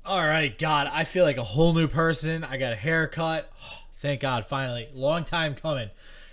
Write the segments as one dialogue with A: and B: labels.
A: All right, God, I feel like a whole new person. I got a haircut. Thank God, finally. Long time coming.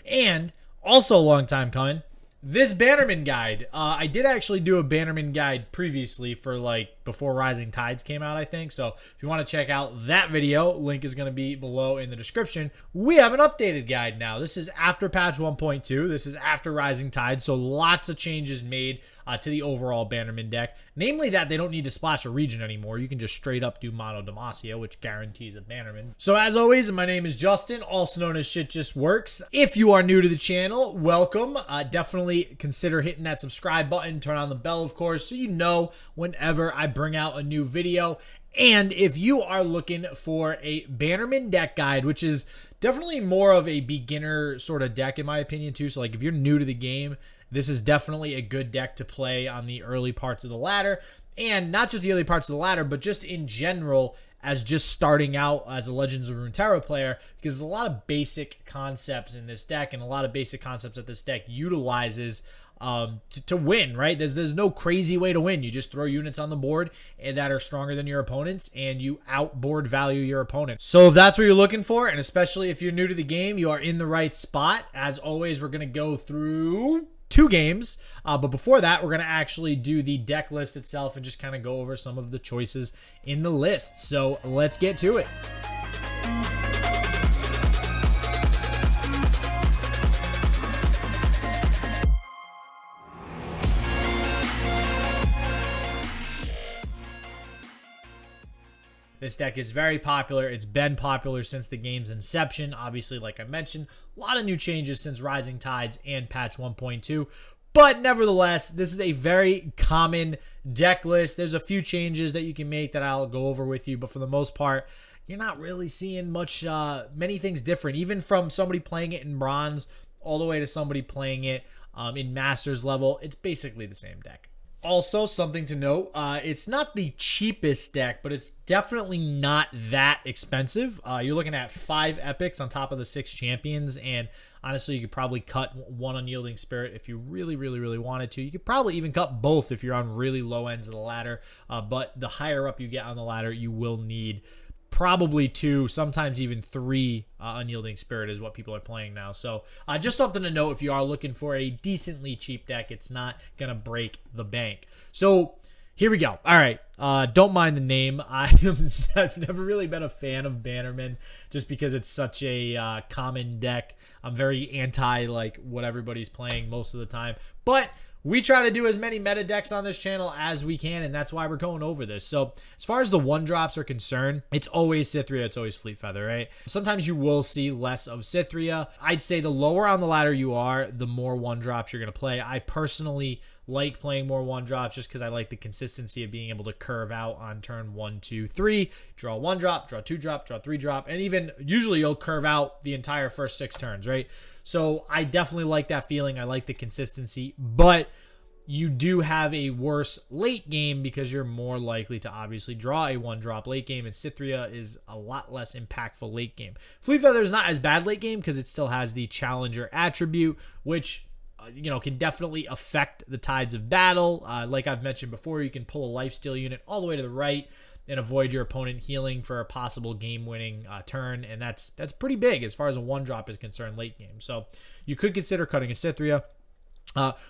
A: And also a long time coming. This Bannerman guide. I did actually do a Bannerman guide previously for like before Rising Tides came out, I think. So if you want to check out that video, link is going to be below in the description. We have an updated guide now. This is after patch 1.2. This is after Rising Tides. So lots of changes made to the overall Bannerman deck. Namely that they don't need to splash a region anymore. You can just straight up do mono Demacia, which guarantees a Bannerman. So as always, my name is Justin, also known as Shit Just Works. If you are new to the channel, welcome. Definitely consider hitting that subscribe button, turn on the bell, of course, so you know whenever I bring out a new video. And if you are looking for a Bannerman deck guide, which is definitely more of a beginner sort of deck in my opinion too. So like if you're new to the game, this is definitely a good deck to play on the early parts of the ladder. And not just the early parts of the ladder, but just in general as just starting out as a Legends of Runeterra player, because there's a lot of basic concepts in this deck and a lot of basic concepts that this deck utilizes to win, right? There's no crazy way to win. You just throw units on the board that are stronger than your opponents and you outboard value your opponent. So if that's what you're looking for, and especially if you're new to the game, you are in the right spot. As always, we're going to go through 2 games, but before that, we're going to actually do the deck list itself and just kind of go over some of the choices in the list. So let's get to it. This deck is very popular. It's been popular since the game's inception. Obviously, like I mentioned, a lot of new changes since Rising Tides and patch 1.2. But nevertheless, this is a very common deck list. There's a few changes that you can make that I'll go over with you. But for the most part, you're not really seeing many things different. Even from somebody playing it in Bronze all the way to somebody playing it in Masters level, it's basically the same deck. Also, something to note, it's not the cheapest deck, but it's definitely not that expensive. You're looking at 5 epics on top of the 6 champions, and honestly, you could probably cut 1 Unyielding Spirit if you really, really, really wanted to. You could probably even cut both if you're on really low ends of the ladder, but the higher up you get on the ladder, you will need probably 2, sometimes even 3 Unyielding Spirit is what people are playing now. So just something to note if you are looking for a decently cheap deck. It's not going to break the bank. So here we go. All right. Don't mind the name. I've never really been a fan of Bannerman just because it's such a common deck. I'm very anti like what everybody's playing most of the time. But we try to do as many meta decks on this channel as we can, and that's why we're going over this. So as far as the 1-drops are concerned, it's always Cithria, it's always Fleet Feather, right? Sometimes you will see less of Cithria. I'd say the lower on the ladder you are, the more 1-drops you're going to play. I personally like playing more 1-drops just because I like the consistency of being able to curve out on turn 1, 2, 3, draw 1-drop, draw 2-drop, draw 3-drop, and even usually you'll curve out the entire first 6 turns, right? So I definitely like that feeling. I like the consistency, but you do have a worse late game because you're more likely to obviously draw a 1-drop late game, and Cithria is a lot less impactful late game. Fleet Feather is not as bad late game because it still has the Challenger attribute, which can definitely affect the tides of battle. Like I've mentioned before, you can pull a lifesteal unit all the way to the right and avoid your opponent healing for a possible game-winning turn, and that's pretty big as far as a 1-drop is concerned late game. So you could consider cutting a Cithria.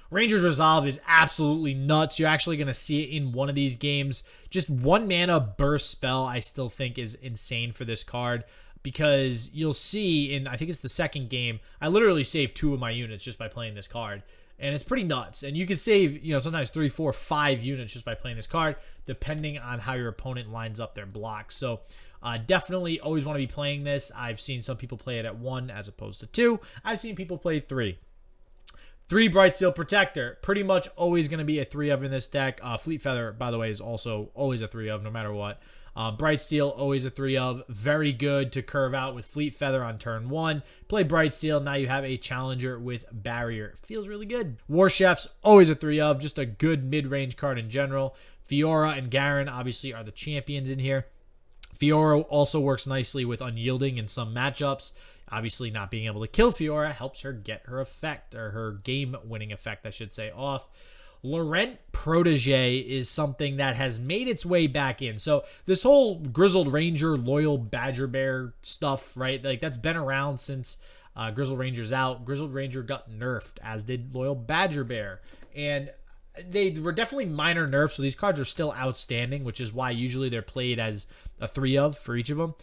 A: Ranger's Resolve is absolutely nuts. You're actually going to see it in one of these games. Just 1 mana burst spell I still think is insane for this card, because you'll see in, I think it's the second game, I literally saved 2 of my units just by playing this card. And it's pretty nuts. And you can save, sometimes 3, 4, 5 units just by playing this card, depending on how your opponent lines up their blocks. So definitely always want to be playing this. I've seen some people play it at 1 as opposed to 2. I've seen people play 3. 3 Brightsteel Protector, pretty much always going to be a 3 of in this deck. Fleet Feather, by the way, is also always a 3 of no matter what. Brightsteel, always a 3 of. Very good to curve out with Fleet Feather on turn 1. Play Brightsteel, now you have a Challenger with Barrier. Feels really good. War Chefs, always a 3 of. Just a good mid-range card in general. Fiora and Garen, obviously, are the champions in here. Fiora also works nicely with Unyielding in some matchups. Obviously, not being able to kill Fiora helps her get her effect, or her game-winning effect, I should say, off. Laurent Protege is something that has made its way back in. So this whole Grizzled Ranger, Loyal Badger Bear stuff, right? Like that's been around since Grizzled Ranger's out. Grizzled Ranger got nerfed, as did Loyal Badger Bear. And they were definitely minor nerfs, so these cards are still outstanding, which is why usually they're played as a 3 of for each of them.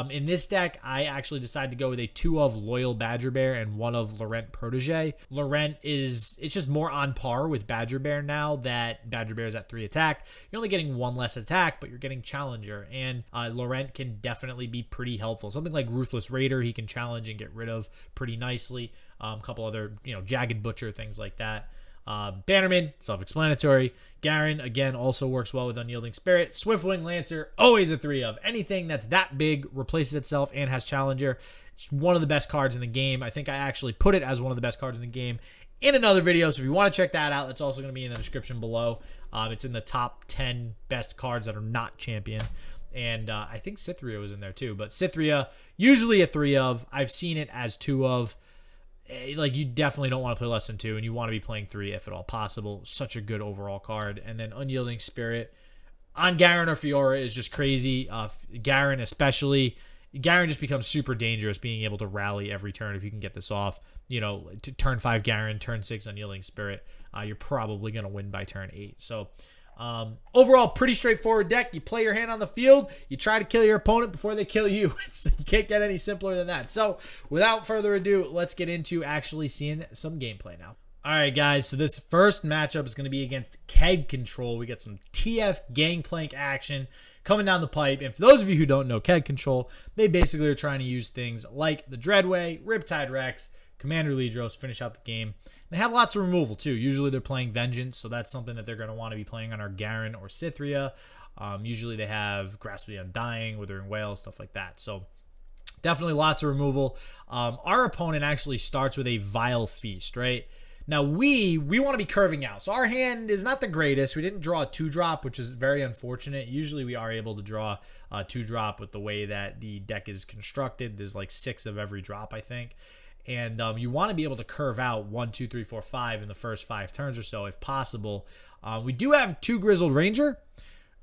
A: In this deck, I actually decided to go with a 2 of Loyal Badger Bear and 1 of Laurent Protege. Laurent it's just more on par with Badger Bear now that Badger Bear is at 3 attack. You're only getting 1 less attack, but you're getting Challenger, and Laurent can definitely be pretty helpful. Something like Ruthless Raider, he can challenge and get rid of pretty nicely. A couple other, Jagged Butcher, things like that. Bannerman, self-explanatory. Garen, again, also works well with Unyielding Spirit. Swiftwing Lancer, always a 3 of. Anything that's that big replaces itself and has Challenger. It's one of the best cards in the game. I think I actually put it as one of the best cards in the game in another video, so if you want to check that out, it's also going to be in the description below. It's in the top 10 best cards that are not champion. And I think Cytheria was in there too, but Cytheria, usually a 3 of. I've seen it as 2 of. Like, you definitely don't want to play less than 2, and you want to be playing 3 if at all possible. Such a good overall card. And then Unyielding Spirit on Garen or Fiora is just crazy. Garen especially. Garen just becomes super dangerous, being able to rally every turn if you can get this off. To turn 5 Garen, turn 6 Unyielding Spirit. You're probably going to win by turn 8. So overall, pretty straightforward deck. You play your hand on the field. You try to kill your opponent before they kill you. You can't get any simpler than that. So without further ado, let's get into actually seeing some gameplay now. All right, guys. So this first matchup is going to be against Keg Control. We get some TF Gangplank action coming down the pipe. And for those of you who don't know Keg Control, they basically are trying to use things like the Dreadway, Riptide Rex, Commander Ledros, finish out the game. They have lots of removal, too. Usually they're playing Vengeance, so that's something that they're going to want to be playing on our Garen or Cytheria. Usually they have Grasp of the Undying, Withering Wail, stuff like that. So definitely lots of removal. Our opponent actually starts with a Vile Feast, right? Now we want to be curving out. So our hand is not the greatest. We didn't draw a 2-drop, which is very unfortunate. Usually we are able to draw a 2-drop with the way that the deck is constructed. There's like 6 of every drop, I think. And you want to be able to curve out 1, 2, 3, 4, 5 in the first 5 turns or so, if possible. We do have 2 Grizzled Ranger.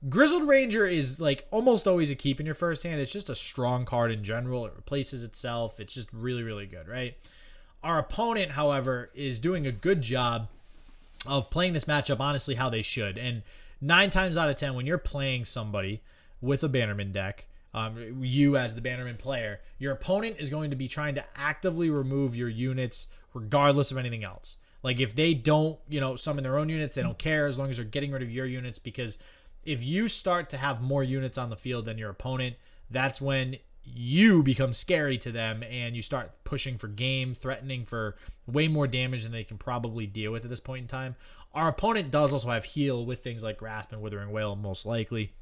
A: Grizzled Ranger is like almost always a keep in your first hand. It's just a strong card in general. It replaces itself. It's just really, really good, right? Our opponent, however, is doing a good job of playing this matchup honestly how they should. And 9 times out of 10, when you're playing somebody with a Bannerman deck, you as the Bannerman player, your opponent is going to be trying to actively remove your units regardless of anything else. Like if they don't, summon their own units, they don't care as long as they're getting rid of your units, because if you start to have more units on the field than your opponent, that's when you become scary to them and you start pushing for game, threatening for way more damage than they can probably deal with at this point in time. Our opponent does also have heal with things like Grasp and Withering Wail, most likely.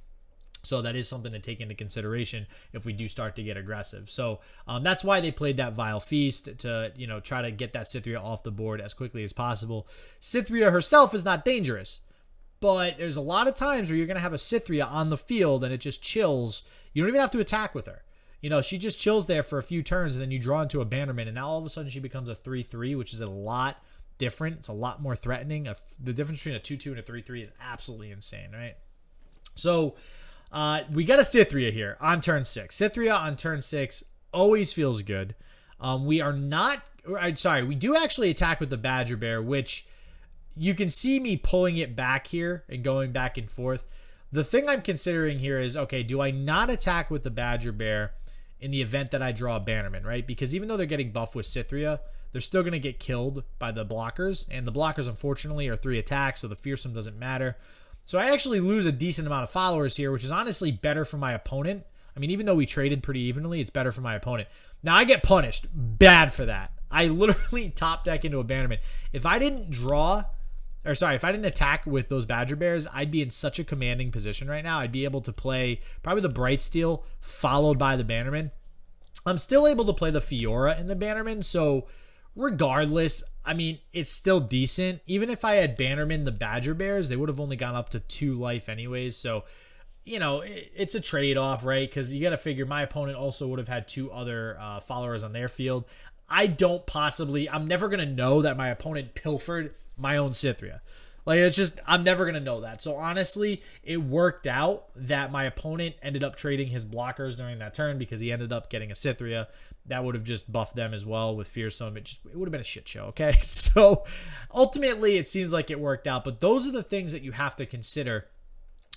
A: So that is something to take into consideration if we do start to get aggressive. So that's why they played that Vile Feast to, try to get that Cytheria off the board as quickly as possible. Cytheria herself is not dangerous, but there's a lot of times where you're going to have a Cytheria on the field and it just chills. You don't even have to attack with her. She just chills there for a few turns and then you draw into a Bannerman and now all of a sudden she becomes a 3-3, which is a lot different. It's a lot more threatening. The difference between a 2-2 and a 3-3 is absolutely insane, right? So we got a Cytheria here on turn 6. Cytheria on turn 6 always feels good. We do actually attack with the Badger Bear, which you can see me pulling it back here and going back and forth. The thing I'm considering here is, okay, do I not attack with the Badger Bear in the event that I draw a Bannerman, right? Because even though they're getting buffed with Cytheria, they're still going to get killed by the blockers, and the blockers, unfortunately, are 3 attacks, so the Fearsome doesn't matter. So I actually lose a decent amount of followers here, which is honestly better for my opponent. I mean, even though we traded pretty evenly, it's better for my opponent. Now, I get punished bad for that. I literally top deck into a Bannerman. If I didn't attack with those Badger Bears, I'd be in such a commanding position right now. I'd be able to play probably the Brightsteel followed by the Bannerman. I'm still able to play the Fiora in the Bannerman, so regardless, I mean, it's still decent. Even if I had Bannerman the Badger Bears, they would have only gone up to 2 life anyways. So, it's a trade-off, right? Because you got to figure my opponent also would have had 2 other followers on their field. I'm never going to know that my opponent pilfered my own Cytheria. Like, it's just, I'm never going to know that. So honestly, it worked out that my opponent ended up trading his blockers during that turn because he ended up getting a Cythria. That would have just buffed them as well with Fearsome. It would have been a shit show, okay? So ultimately, it seems like it worked out. But those are the things that you have to consider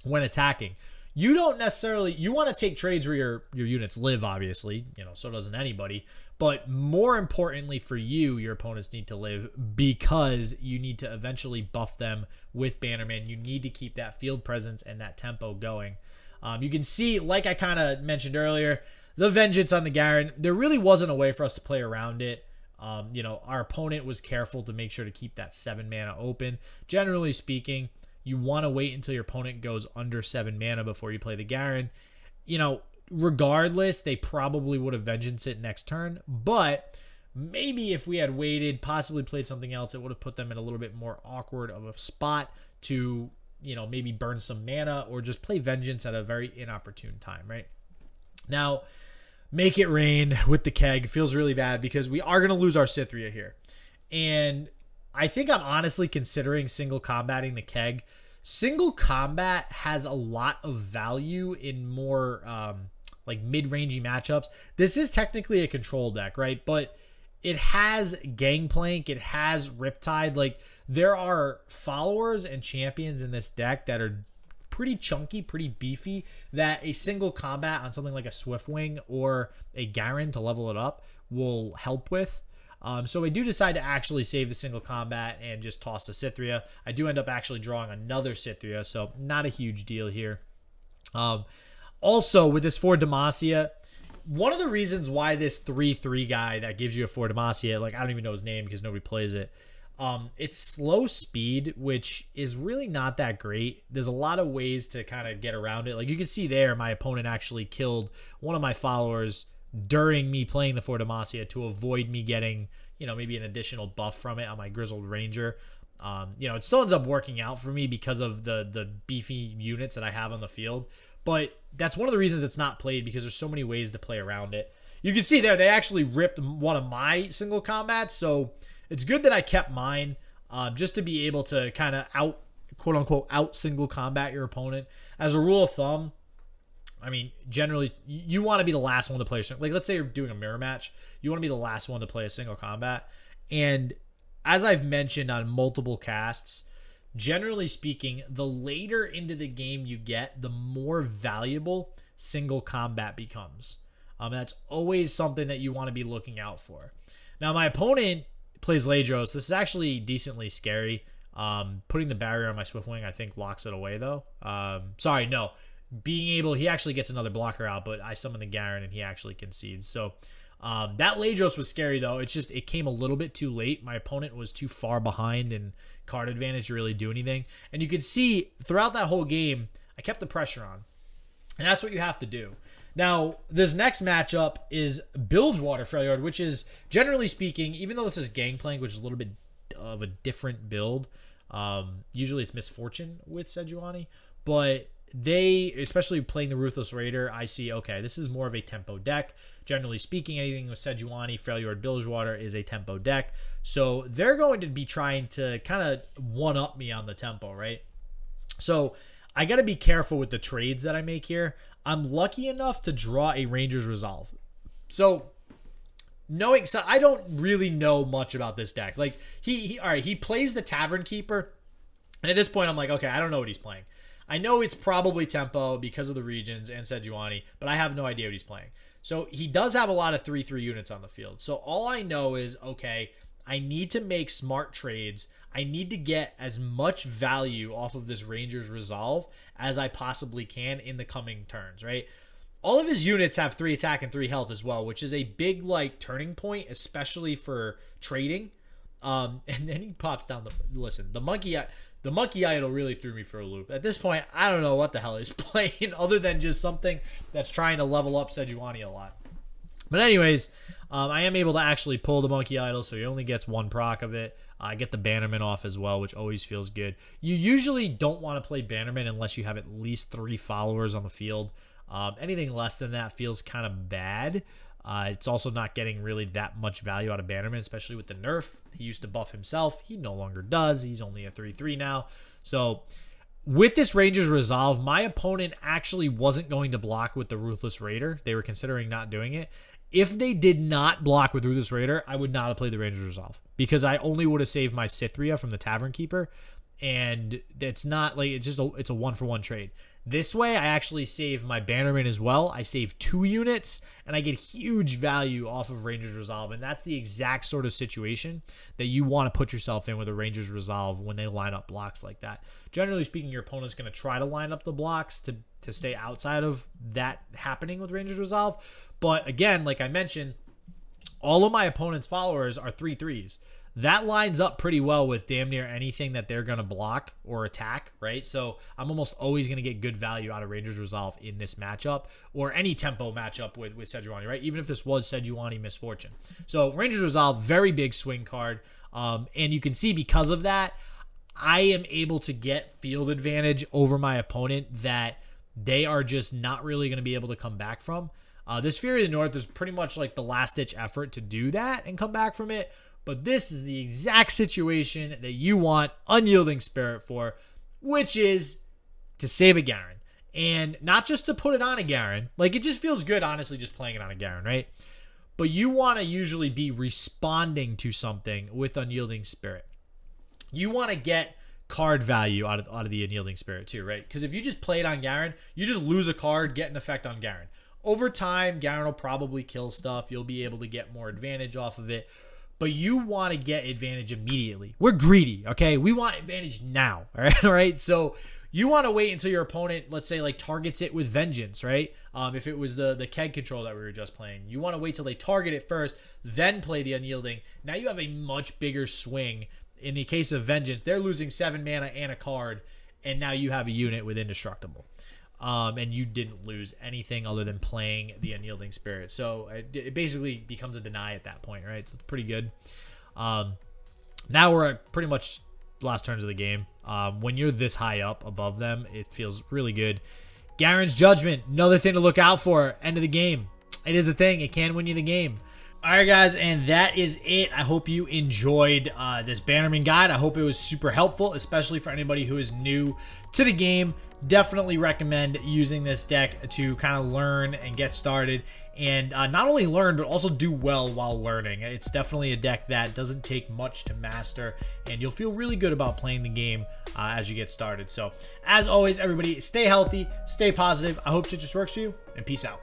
A: when attacking. You don't necessarily, you want to take trades where your units live, obviously, so doesn't anybody. But more importantly for you, your opponents need to live because you need to eventually buff them with Bannerman. You need to keep that field presence and that tempo going. You can see, like I kind of mentioned earlier, the Vengeance on the Garen, there really wasn't a way for us to play around it. Our opponent was careful to make sure to keep that 7 mana open. Generally speaking, you want to wait until your opponent goes under 7 mana before you play the Garen. Regardless, they probably would have Vengeance it next turn. But maybe if we had waited, possibly played something else, it would have put them in a little bit more awkward of a spot to, maybe burn some mana or just play Vengeance at a very inopportune time, right? Now, make it rain with the keg feels really bad because we are going to lose our Cythria here. And I think I'm honestly considering single combating the keg. Single combat has a lot of value in more like mid-rangey matchups. This is technically a control deck, right? But it has Gangplank, it has Riptide. Like, there are followers and champions in this deck that are pretty chunky, pretty beefy, that a single combat on something like a Swiftwing or a Garen to level it up will help with. So I do decide to actually save the single combat and just toss the Cythria. I do end up actually drawing another Cythria, so not a huge deal here. Also, with this 4 Demacia, one of the reasons why this 3/3 guy that gives you a 4 Demacia, like, I don't even know his name because nobody plays it, it's slow speed, which is really not that great. There's a lot of ways to kind of get around it. Like, you can see there, my opponent actually killed one of my followers during me playing the 4 Demacia to avoid me getting, maybe an additional buff from it on my Grizzled Ranger. It still ends up working out for me because of the beefy units that I have on the field. But that's one of the reasons it's not played, because there's so many ways to play around it. You can see there, they actually ripped one of my single combats, so it's good that I kept mine, just to be able to kind of quote unquote, out single combat your opponent. As a rule of thumb, I mean, generally, you want to be the last one to play. Like, let's say you're doing a mirror match. You want to be the last one to play a single combat. And as I've mentioned on multiple casts, generally speaking, the later into the game you get, the more valuable single combat becomes. That's always something that you want to be looking out for. Now, my opponent plays Ladros. This is actually decently scary. Putting the barrier on my Swiftwing, I think, locks it away, though. Sorry, no. He actually gets another blocker out, but I summon the Garen and he actually concedes. So that Ladros was scary, though. It's just, it came a little bit too late. My opponent was too far behind in card advantage to really do anything. And you could see throughout that whole game, I kept the pressure on. And that's what you have to do. Now, this next matchup is Bilgewater Freljord, which is, generally speaking, even though this is Gangplank, which is a little bit of a different build, usually it's Misfortune with Sejuani, but they, especially playing the Ruthless Raider, I see, okay, this is more of a tempo deck. Generally speaking, anything with Sejuani, Freljord, Bilgewater is a tempo deck. So they're going to be trying to kind of one-up me on the tempo, right? So I got to be careful with the trades that I make here. I'm lucky enough to draw a Ranger's Resolve. So I don't really know much about this deck. Like, all right, he plays the Tavern Keeper. And at this point, I'm like, okay, I don't know what he's playing. I know it's probably tempo because of the regions and Sejuani, but I have no idea what he's playing. So he does have a lot of 3/3 units on the field. So all I know is, okay, I need to make smart trades. I need to get as much value off of this Ranger's Resolve as I possibly can in the coming turns, right? All of his units have 3 attack and 3 health as well, which is a big, like, turning point, especially for trading. And then he pops down the Monkey Idol really threw me for a loop. At this point, I don't know what the hell he's playing other than just something that's trying to level up Sejuani a lot. But anyways, I am able to actually pull the Monkey Idol, so he only gets 1 proc of it. I get the Bannerman off as well, which always feels good. You usually don't want to play Bannerman unless you have at least 3 followers on the field. Anything less than that feels kind of bad. It's also not getting really that much value out of Bannerman, especially with the nerf. He used to buff himself. He no longer does. He's only a 3/3 now. So with this Ranger's Resolve, my opponent actually wasn't going to block with the Ruthless Raider. They were considering not doing it. If they did not block with Ruthless Raider, I would not have played the Ranger's Resolve because I only would have saved my Cythria from the Tavern Keeper. And it's not like it's a 1-for-1 trade. This way, I actually save my Bannerman as well. I save 2 units, and I get huge value off of Ranger's Resolve. And that's the exact sort of situation that you want to put yourself in with a Ranger's Resolve when they line up blocks like that. Generally speaking, your opponent's going to try to line up the blocks to stay outside of that happening with Ranger's Resolve. But again, like I mentioned, all of my opponent's followers are 3/3s. That lines up pretty well with damn near anything that they're going to block or attack, right? So I'm almost always going to get good value out of Ranger's Resolve in this matchup or any tempo matchup with Sejuani, right? Even if this was Sejuani Misfortune. So Ranger's Resolve, very big swing card. And you can see because of that, I am able to get field advantage over my opponent that they are just not really going to be able to come back from. This Fury of the North is pretty much like the last-ditch effort to do that and come back from it. But this is the exact situation that you want Unyielding Spirit for, which is to save a Garen. And not just to put it on a Garen. Like, it just feels good, honestly, just playing it on a Garen, right? But you want to usually be responding to something with Unyielding Spirit. You want to get card value out of the Unyielding Spirit too, right? Because if you just play it on Garen, you just lose a card, get an effect on Garen. Over time, Garen will probably kill stuff. You'll be able to get more advantage off of it. But you want to get advantage immediately. We're greedy, okay? We want advantage now, all right? So you want to wait until your opponent, let's say, like targets it with Vengeance, right? If it was the keg control that we were just playing. You want to wait till they target it first, then play the Unyielding. Now you have a much bigger swing. In the case of Vengeance, they're losing 7 mana and a card, and now you have a unit with Indestructible. And you didn't lose anything other than playing the Unyielding Spirit. So it basically becomes a deny at that point, right? So it's pretty good. Now we're at pretty much the last turns of the game. When you're this high up above them, it feels really good. Garen's Judgment, another thing to look out for. End of the game. It is a thing. It can win you the game. All right, guys, and that is it. I hope you enjoyed this Bannerman guide. I hope it was super helpful, especially for anybody who is new to the game. Definitely recommend using this deck to kind of learn and get started, and not only learn, but also do well while learning. It's definitely a deck that doesn't take much to master, and you'll feel really good about playing the game as you get started. So, as always, everybody, stay healthy, stay positive. I hope it just works for you, and peace out.